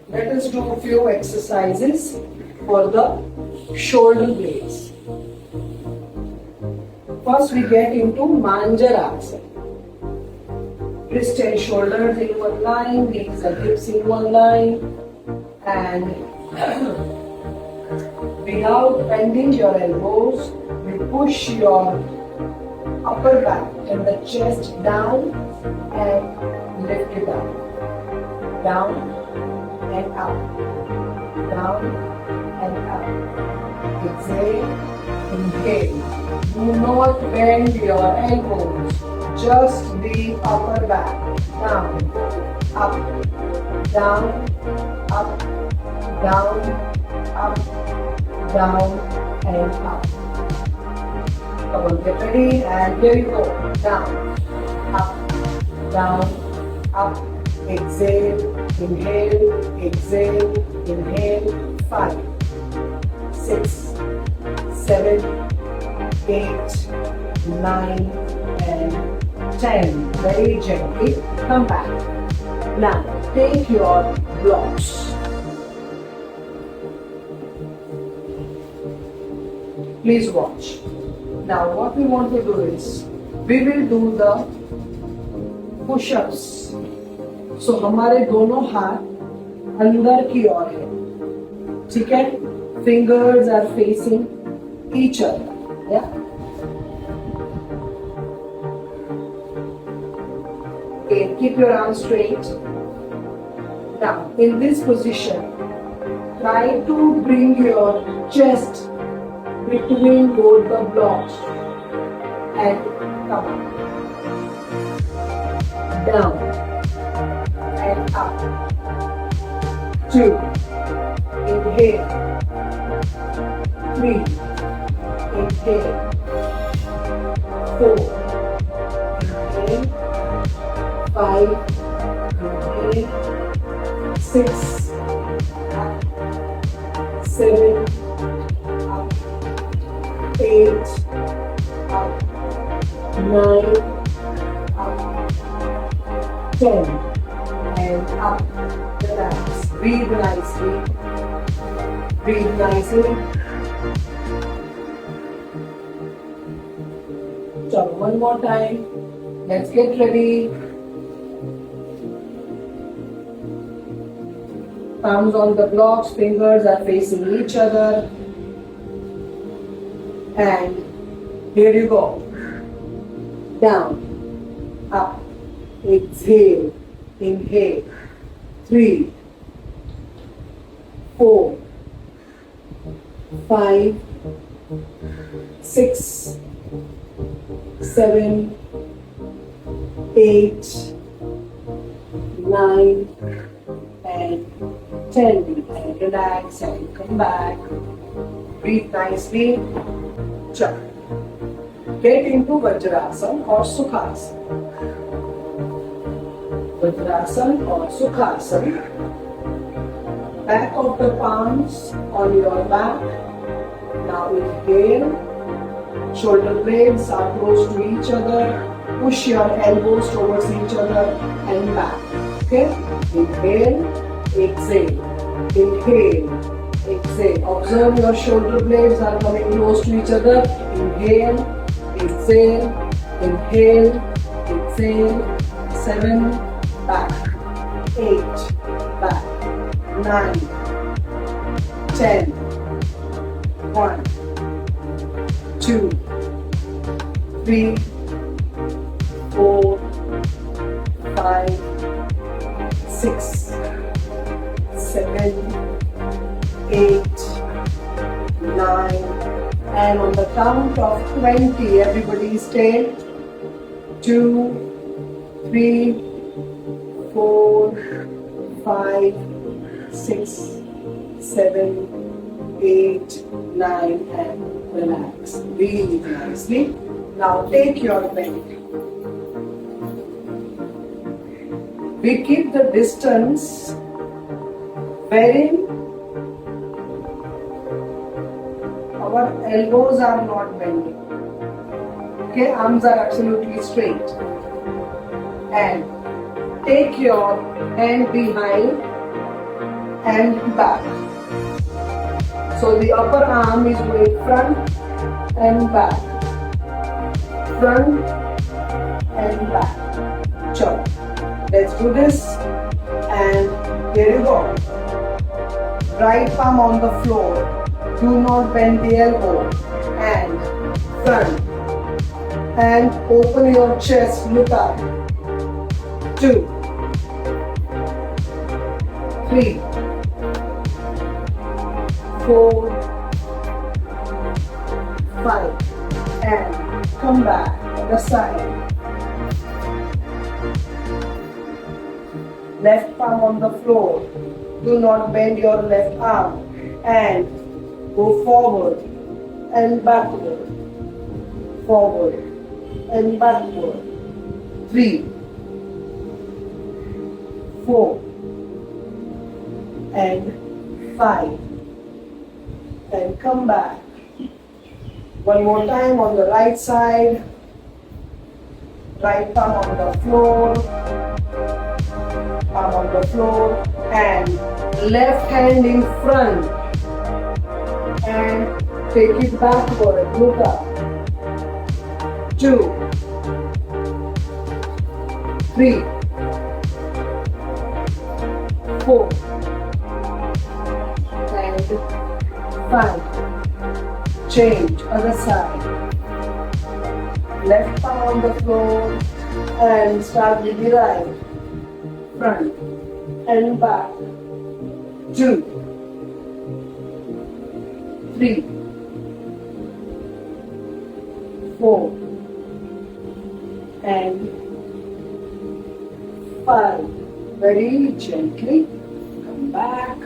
Let us do a few exercises for the shoulder blades. First we get into Manjarasana. Wrist and shoulders in one line, knees and hips in one line, and without bending your elbows, you push your upper back and the chest down and lift it up. Down and up. Down and up. Exhale, inhale. Do not bend your elbows. Just the upper back. Down, up, down, up, down, up, down, and up. Come on, get ready, and here you go. Down, up, down, up. Exhale, inhale, exhale, inhale. 5, 6, 7, 8, 9, and 10. Very gently come back. Now take your blocks. Please watch. Now what we want to do is we will do the push-ups. So हमारे दोनों हाथ अंदर की ओर है, ठीक है? Fingers are facing each other. Yeah. Okay, keep your arms straight. Now, in this position, try to bring your chest between both the blocks and come up, down and up. 2, inhale. 3, inhale. 4, inhale. 5, inhale. 6, up. 7, up. 8, up. 9, up. 10, and up. Relax. Breathe nicely. Breathe nicely. So one more time. Let's get ready. Palms on the blocks, fingers are facing each other. And here you go. Down, up, exhale, inhale. 3, 4, 5, 6, 7, 8, 9, and 10. And relax and come back. Breathe nicely. Chal. Get into Vajrasana or Sukhasana. Vajrasana or Sukhasana. Back of the palms on your back. Now inhale. Shoulder blades are close to each other. Push your elbows towards each other and back. Okay? Inhale, exhale. Inhale, exhale. Observe your shoulder blades are coming close to each other. Inhale, exhale, inhale, exhale. 7, back. 8, back. 9, 10. 1, 2, 3, 4, 5, 6, 7, 8, 9, and on the count of 20, everybody stay. 2, 3, 4, 5, 6, 7, 8, 9, and relax. Breathe nicely. Now take your bend. We keep the distance wherein our elbows are not bending. Okay, arms are absolutely straight. And take your hand behind and back. So the upper arm is going front and back, front and back. Sure. Let's do this, and here you go. Right palm on the floor. Do not bend the elbow. And front. And open your chest. Look up. 2, 3, 4, 5, and come back to the side. Left palm on the floor. Do not bend your left arm, and go forward and backward, forward and backward. 3, 4, and 5, and come back. One more time on the right side. Right palm on the floor, palm on the floor, and left hand in front, and take it backward. Look up. 2, 3, 4, and 5. Change other side. Left palm on the floor, and start with the right. Front and back. 2, 3, 4, and 5. Very gently come back,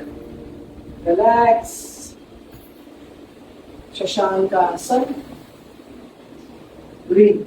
relax. Shashanka Asana. Breathe.